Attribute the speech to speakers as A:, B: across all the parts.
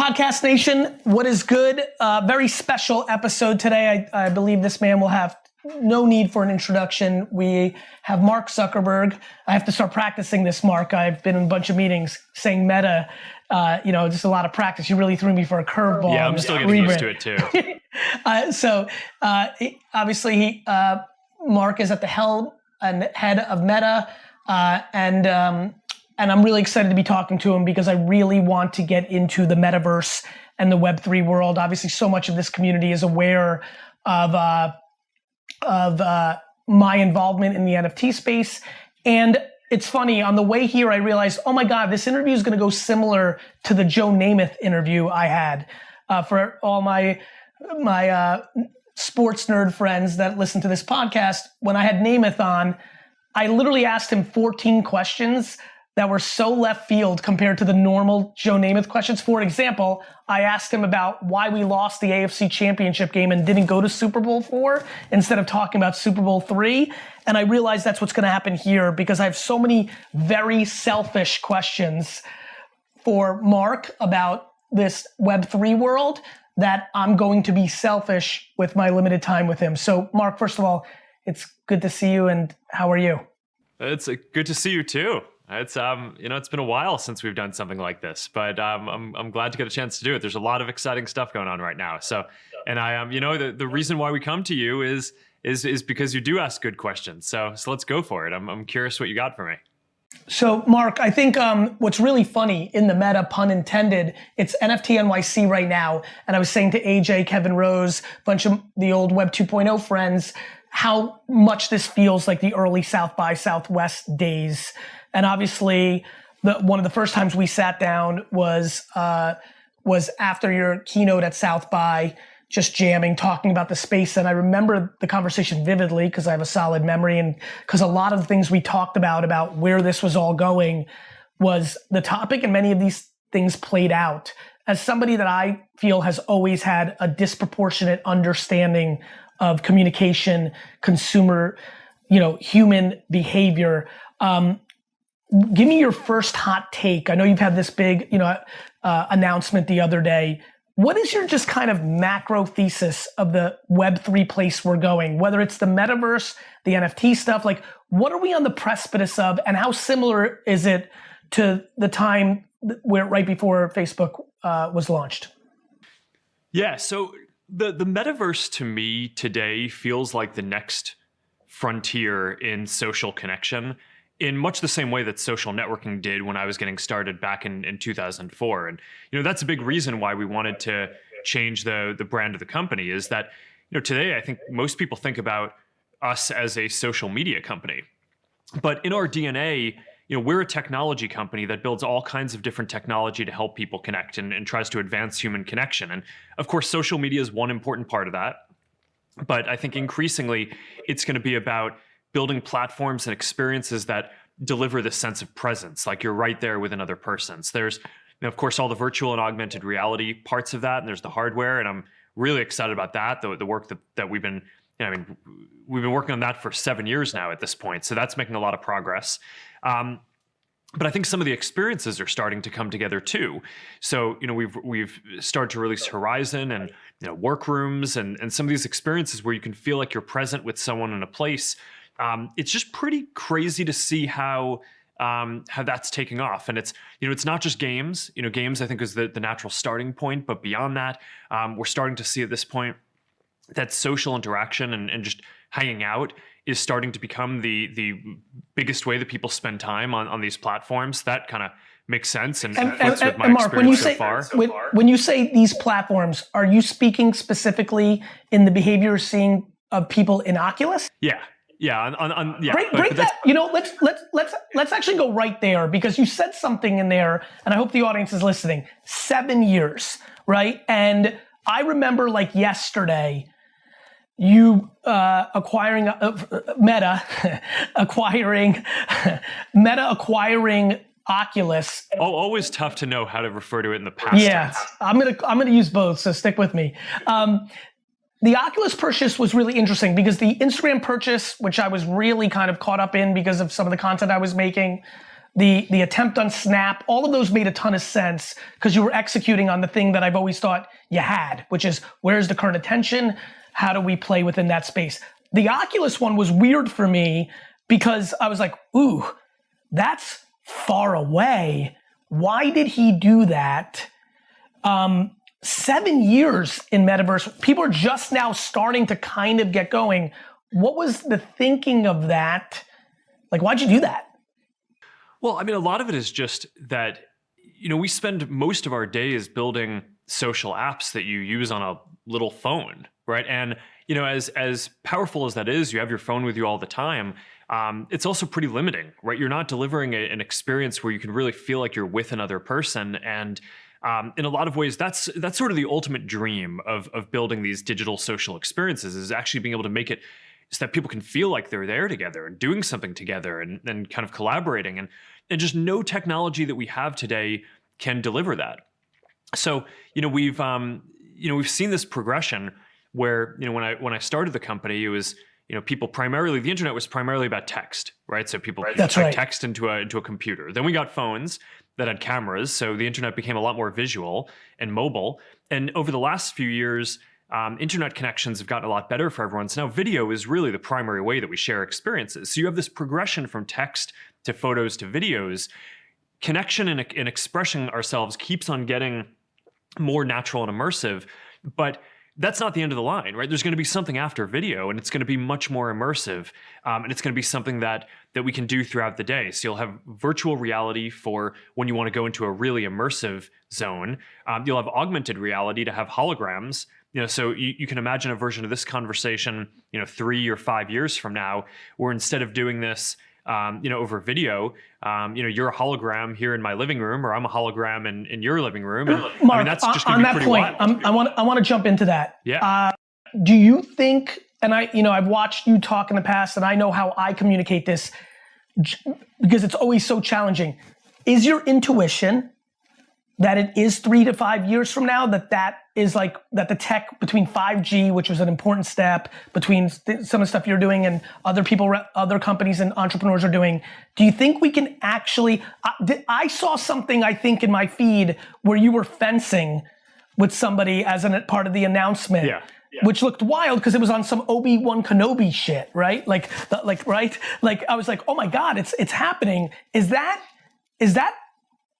A: Podcast Nation, what is good? Very special episode today. I believe this man will have no need for an introduction. We have Mark Zuckerberg. I have to start practicing this, Mark. I've been in a bunch of meetings saying Meta, just a lot of practice. You really threw me for a curveball.
B: Yeah, I'm still getting used to it too.
A: Obviously, Mark is at the helm and head of Meta, and I'm really excited to be talking to him because I really want to get into the metaverse and the Web3 world. Obviously, so much of this community is aware of my involvement in the NFT space. And it's funny, on the way here, I realized, oh my God, this interview is going to go similar to the Joe Namath interview I had. For all my sports nerd friends that listen to this podcast, when I had Namath on, I literally asked him 14 questions that were so left field compared to the normal Joe Namath questions. For example, I asked him about why we lost the AFC Championship game and didn't go to Super Bowl 4 instead of talking about Super Bowl 3. And I realized that's what's gonna happen here because I have so many very selfish questions for Mark about this Web3 world that I'm going to be selfish with my limited time with him. So Mark, first of all, it's good to see you, and how are you?
B: It's good to see you too. It's it's been a while since we've done something like this, but I'm glad to get a chance to do it. There's a lot of exciting stuff going on right now. So, and the reason why we come to you is because you do ask good questions. So let's go for it. I'm curious what you got for me.
A: So Mark, I think what's really funny in the meta, pun intended, it's NFT NYC right now. And I was saying to AJ, Kevin Rose, a bunch of the old Web 2.0 friends, how much this feels like the early South by Southwest days. And obviously, one of the first times we sat down was after your keynote at South by, just jamming, talking about the space. And I remember the conversation vividly because I have a solid memory, and because a lot of the things we talked about where this was all going was the topic, and many of these things played out. As somebody that I feel has always had a disproportionate understanding of communication, consumer, human behavior, give me your first hot take. I know you've had this big, announcement the other day. What is your just kind of macro thesis of the Web3 place we're going? Whether it's the metaverse, the NFT stuff, like what are we on the precipice of, and how similar is it to the time where right before Facebook was launched?
B: Yeah, so the metaverse to me today feels like the next frontier in social connection, in much the same way that social networking did when I was getting started back in 2004. And, that's a big reason why we wanted to change the brand of the company, is that, today I think most people think about us as a social media company. But in our DNA, we're a technology company that builds all kinds of different technology to help people connect and tries to advance human connection. And of course, social media is one important part of that. But I think increasingly, it's going to be about building platforms and experiences that deliver this sense of presence, like you're right there with another person. So there's, of course, all the virtual and augmented reality parts of that, and there's the hardware, and I'm really excited about that. The work that we've been, we've been working on that for 7 years now at this point, so that's making a lot of progress. But I think some of the experiences are starting to come together too. So, we've started to release Horizon and workrooms and some of these experiences where you can feel like you're present with someone in a place. It's just pretty crazy to see how that's taking off. And it's, it's not just games. Games I think is the natural starting point, but beyond that, we're starting to see at this point that social interaction and just hanging out is starting to become the biggest way that people spend time on these platforms. That kind of makes sense and fits with my
A: Mark,
B: experience so far.
A: When you say these platforms, are you speaking specifically in the behavior you're seeing of people in Oculus?
B: Yeah. Yeah, yeah.
A: Break that. Let's actually go right there, because you said something in there, and I hope the audience is listening. 7 years, right? And I remember like yesterday, you acquiring Meta, acquiring Oculus.
B: Oh, always tough to know how to refer to it in the past.
A: Yeah,
B: tense.
A: I'm gonna use both, so stick with me. The Oculus purchase was really interesting because the Instagram purchase, which I was really kind of caught up in because of some of the content I was making, the attempt on Snap, all of those made a ton of sense because you were executing on the thing that I've always thought you had, which is where's the current attention? How do we play within that space? The Oculus one was weird for me because I was like, ooh, that's far away. Why did he do that? 7 years in metaverse, people are just now starting to kind of get going. What was the thinking of that? Like, why'd you do that?
B: Well, I mean, a lot of it is just that, we spend most of our days building social apps that you use on a little phone, right? And, as powerful as that is, you have your phone with you all the time. It's also pretty limiting, right? You're not delivering an experience where you can really feel like you're with another person. And in a lot of ways, that's sort of the ultimate dream of building these digital social experiences, is actually being able to make it so that people can feel like they're there together and doing something together and kind of collaborating. And just no technology that we have today can deliver that. So, we've seen this progression where, when I started the company, it was, people primarily, the internet was primarily about text, right? So people type text into a computer. Then we got phones that had cameras. So the internet became a lot more visual and mobile. And over the last few years, internet connections have gotten a lot better for everyone. So now video is really the primary way that we share experiences. So you have this progression from text to photos to videos. Connection and expressing ourselves keeps on getting more natural and immersive, but that's not the end of the line, right? There's going to be something after video, and it's going to be much more immersive, and it's going to be something that we can do throughout the day. So you'll have virtual reality for when you want to go into a really immersive zone. You'll have augmented reality to have holograms. So you can imagine a version of this conversation, 3 or 5 years from now, where instead of doing this, over video, you're a hologram here in my living room, or I'm a hologram in your living room. And,
A: Mark,
B: I mean, that's just going to be pretty wild.
A: I want to jump into that.
B: Yeah.
A: Do you think, and I've watched you talk in the past, and I know how I communicate this because it's always so challenging. Is your intuition that it is 3 to 5 years from now that is like that the tech between 5G, which was an important step, between some of the stuff you're doing and other people, other companies and entrepreneurs are doing, do you think we can actually, I saw something I think in my feed where you were fencing with somebody as a part of the announcement. Yeah. Which looked wild because it was on some Obi-Wan Kenobi shit, right? Like I was like, oh my God, it's happening. Is that,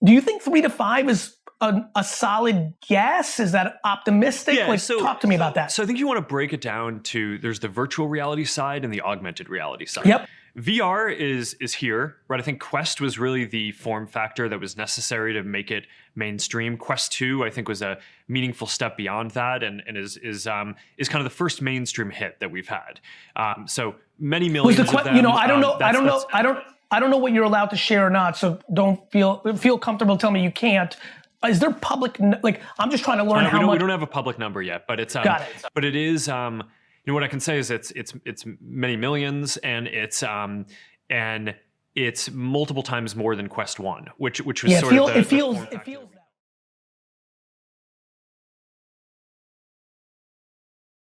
A: do you think 3 to 5 is a solid guess? Is that optimistic?
B: Yeah,
A: talk to me about that.
B: So I think you want to break it down to, there's the virtual reality side and the augmented reality side.
A: Yep.
B: VR is here, right? I think Quest was really the form factor that was necessary to make it mainstream. Quest 2, I think, was a meaningful step beyond that, and is kind of the first mainstream hit that we've had. So many millions of them.
A: I don't know what you're allowed to share or not. So don't feel comfortable telling me you can't. Is there public? I'm just trying to learn how much. We
B: don't have a public number yet, but it's
A: got it.
B: But it is. What I can say is it's many millions, and it's multiple times more than Quest 1, which was
A: it feels